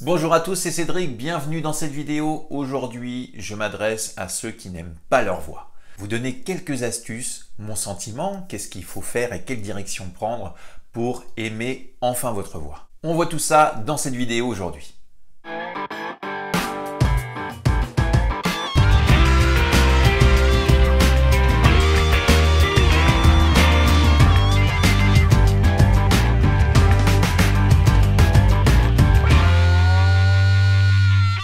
Bonjour à tous, c'est Cédric, bienvenue dans cette vidéo. Aujourd'hui, je m'adresse à ceux qui n'aiment pas leur voix. Vous donner quelques astuces, mon sentiment, qu'est-ce qu'il faut faire et quelle direction prendre pour aimer enfin votre voix. On voit tout ça dans cette vidéo aujourd'hui.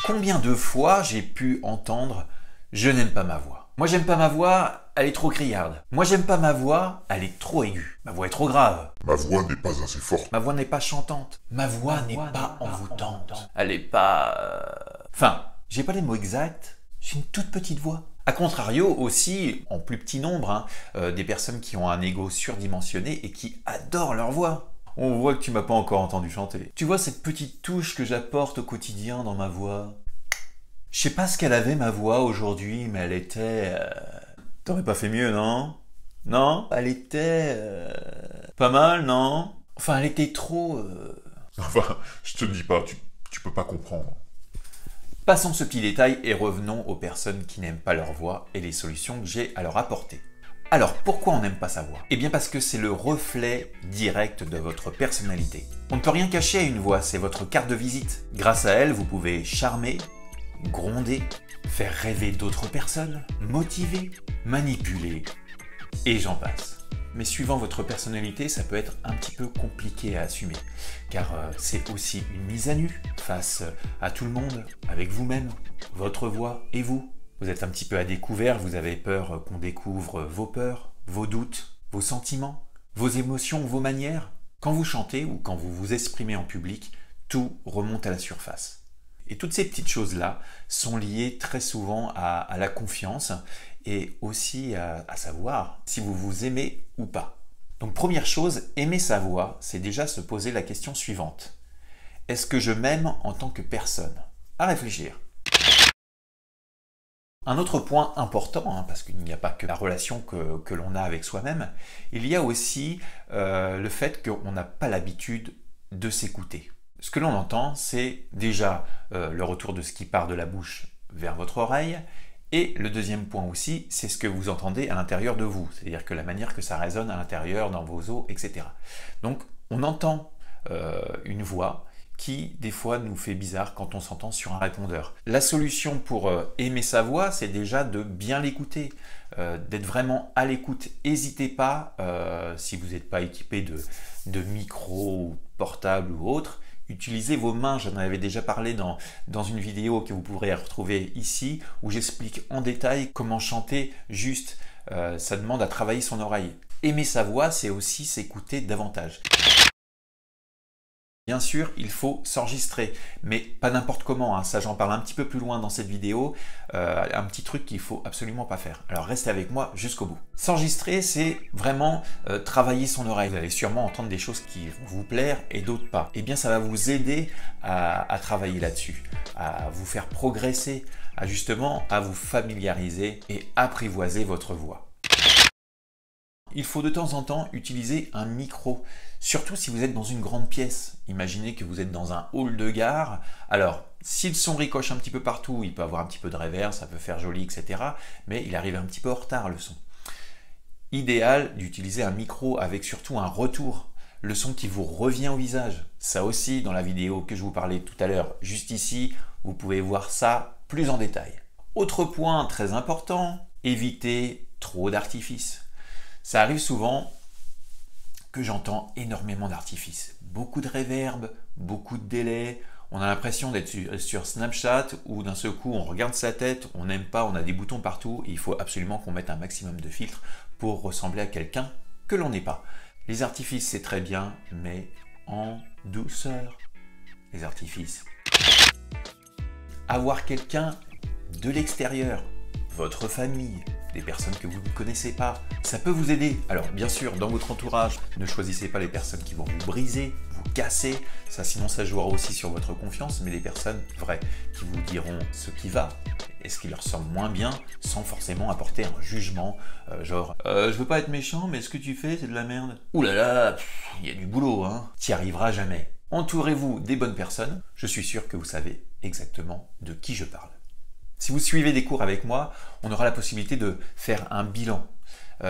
Combien de fois j'ai pu entendre « je n'aime pas ma voix ». Moi j'aime pas ma voix, elle est trop criarde. Moi j'aime pas ma voix, elle est trop aiguë. Ma voix est trop grave. Ma voix n'est pas assez forte. Ma voix n'est pas chantante. Ma voix n'est pas envoûtante. Elle est pas... Enfin, j'ai pas les mots exacts, j'ai une toute petite voix. A contrario aussi, en plus petit nombre, des personnes qui ont un ego surdimensionné et qui adorent leur voix. On voit que tu m'as pas encore entendu chanter. Tu vois cette petite touche que j'apporte au quotidien dans ma voix? Je sais pas ce qu'elle avait ma voix aujourd'hui, mais elle était... T'aurais pas fait mieux, non? Non? Elle était... Pas mal, non? Enfin, elle était trop... Enfin, je te dis pas, tu peux pas comprendre. Passons ce petit détail et revenons aux personnes qui n'aiment pas leur voix et les solutions que j'ai à leur apporter. Alors, pourquoi on n'aime pas sa voix? Eh bien parce que c'est le reflet direct de votre personnalité. On ne peut rien cacher à une voix, c'est votre carte de visite. Grâce à elle, vous pouvez charmer, gronder, faire rêver d'autres personnes, motiver, manipuler, et j'en passe. Mais suivant votre personnalité, ça peut être un petit peu compliqué à assumer, car c'est aussi une mise à nu face à tout le monde, avec vous-même, votre voix et vous. Vous êtes un petit peu à découvert, vous avez peur qu'on découvre vos peurs, vos doutes, vos sentiments, vos émotions, vos manières. Quand vous chantez ou quand vous vous exprimez en public, tout remonte à la surface. Et toutes ces petites choses-là sont liées très souvent à la confiance et aussi à savoir si vous vous aimez ou pas. Donc première chose, aimer sa voix, c'est déjà se poser la question suivante. Est-ce que je m'aime en tant que personne? À réfléchir. Un autre point important, parce qu'il n'y a pas que la relation que l'on a avec soi-même, il y a aussi le fait qu'on n'a pas l'habitude de s'écouter. Ce que l'on entend, c'est déjà le retour de ce qui part de la bouche vers votre oreille, et le deuxième point aussi, c'est ce que vous entendez à l'intérieur de vous, c'est-à-dire que la manière que ça résonne à l'intérieur, dans vos os, etc. Donc on entend une voix qui des fois nous fait bizarre quand on s'entend sur un répondeur. La solution pour aimer sa voix, c'est déjà de bien l'écouter, d'être vraiment à l'écoute. N'hésitez pas, si vous n'êtes pas équipé de micro portable ou autre, utilisez vos mains. J'en avais déjà parlé dans une vidéo que vous pourrez retrouver ici, où j'explique en détail comment chanter juste. Ça demande à travailler son oreille. Aimer sa voix, c'est aussi s'écouter davantage. Bien sûr, il faut s'enregistrer, mais pas n'importe comment, ça j'en parle un petit peu plus loin dans cette vidéo, un petit truc qu'il ne faut absolument pas faire. Alors restez avec moi jusqu'au bout. S'enregistrer, c'est vraiment travailler son oreille. Vous allez sûrement entendre des choses qui vont vous plaire et d'autres pas. Eh bien ça va vous aider à travailler là-dessus, à vous faire progresser, justement à vous familiariser et apprivoiser votre voix. Il faut de temps en temps utiliser un micro, surtout si vous êtes dans une grande pièce. Imaginez que vous êtes dans un hall de gare. Alors, si le son ricoche un petit peu partout, il peut avoir un petit peu de reverb, ça peut faire joli, etc. Mais il arrive un petit peu en retard, le son. Idéal d'utiliser un micro avec surtout un retour, le son qui vous revient au visage. Ça aussi, dans la vidéo que je vous parlais tout à l'heure, juste ici, vous pouvez voir ça plus en détail. Autre point très important, évitez trop d'artifices. Ça arrive souvent que j'entends énormément d'artifices, beaucoup de reverb, beaucoup de délai. On a l'impression d'être sur Snapchat où d'un seul coup on regarde sa tête, on n'aime pas, on a des boutons partout et il faut absolument qu'on mette un maximum de filtres pour ressembler à quelqu'un que l'on n'est pas. Les artifices c'est très bien, mais en douceur. Les artifices. Avoir quelqu'un de l'extérieur, votre famille, des personnes que vous ne connaissez pas, ça peut vous aider. Alors bien sûr, dans votre entourage, ne choisissez pas les personnes qui vont vous briser, vous casser, ça sinon ça jouera aussi sur votre confiance, mais des personnes vraies qui vous diront ce qui va et ce qui leur semble moins bien, sans forcément apporter un jugement, genre je veux pas être méchant, mais ce que tu fais c'est de la merde. Ouh là là, il y a du boulot, hein. T'y arriveras jamais. Entourez-vous des bonnes personnes, je suis sûr que vous savez exactement de qui je parle. Si vous suivez des cours avec moi, on aura la possibilité de faire un bilan,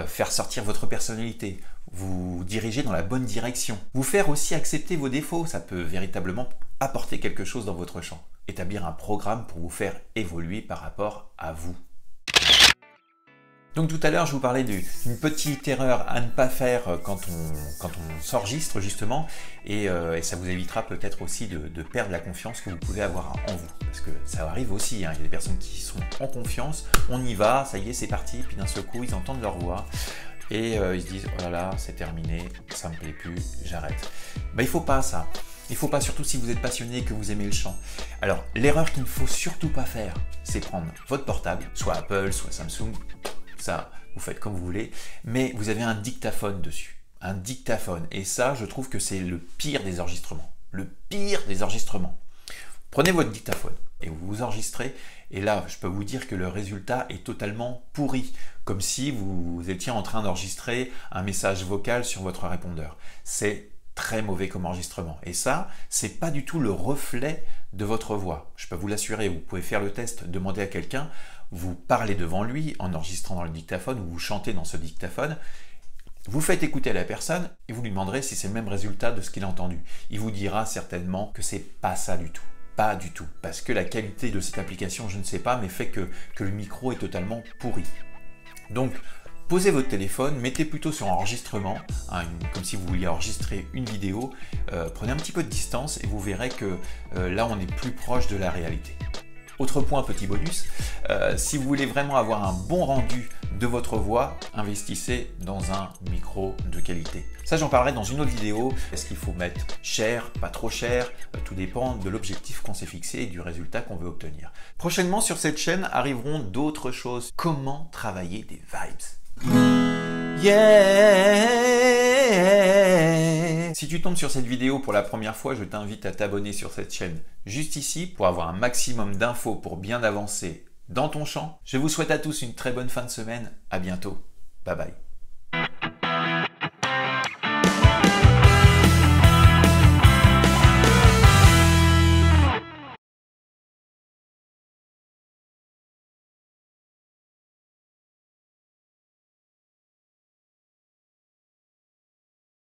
faire sortir votre personnalité, vous diriger dans la bonne direction, vous faire aussi accepter vos défauts, ça peut véritablement apporter quelque chose dans votre champ, établir un programme pour vous faire évoluer par rapport à vous. Donc tout à l'heure, je vous parlais d'une petite erreur à ne pas faire quand on s'enregistre justement, et ça vous évitera peut-être aussi de perdre la confiance que vous pouvez avoir en vous. Parce que ça arrive aussi, hein, il y a des personnes qui sont en confiance, on y va, ça y est, c'est parti, puis d'un seul coup, ils entendent leur voix, et ils se disent « Oh là là, c'est terminé, ça me plaît plus, j'arrête ». Ben, il faut pas ça. Il ne faut pas, surtout si vous êtes passionné et que vous aimez le chant. Alors, l'erreur qu'il ne faut surtout pas faire, c'est prendre votre portable, soit Apple, soit Samsung, ça, vous faites comme vous voulez, mais vous avez un dictaphone dessus. Un dictaphone. Et ça, je trouve que c'est le pire des enregistrements. Le pire des enregistrements. Prenez votre dictaphone et vous vous enregistrez. Et là, je peux vous dire que le résultat est totalement pourri. Comme si vous étiez en train d'enregistrer un message vocal sur votre répondeur. C'est très mauvais comme enregistrement. Et ça, c'est pas du tout le reflet de votre voix. Je peux vous l'assurer, vous pouvez faire le test, demander à quelqu'un, vous parlez devant lui en enregistrant dans le dictaphone ou vous chantez dans ce dictaphone, vous faites écouter à la personne et vous lui demanderez si c'est le même résultat de ce qu'il a entendu. Il vous dira certainement que c'est pas ça du tout. Pas du tout. Parce que la qualité de cette application, je ne sais pas, mais fait que le micro est totalement pourri. Donc, posez votre téléphone, mettez plutôt sur enregistrement, hein, comme si vous vouliez enregistrer une vidéo. Prenez un petit peu de distance et vous verrez que là, on est plus proche de la réalité. Autre point, petit bonus, si vous voulez vraiment avoir un bon rendu de votre voix, investissez dans un micro de qualité. Ça, j'en parlerai dans une autre vidéo. Est-ce qu'il faut mettre cher, pas trop cher? Tout dépend de l'objectif qu'on s'est fixé et du résultat qu'on veut obtenir. Prochainement, sur cette chaîne, arriveront d'autres choses. Comment travailler des vibes? Yeah! Si tu tombes sur cette vidéo pour la première fois, je t'invite à t'abonner sur cette chaîne juste ici pour avoir un maximum d'infos pour bien avancer dans ton chant. Je vous souhaite à tous une très bonne fin de semaine. À bientôt. Bye bye.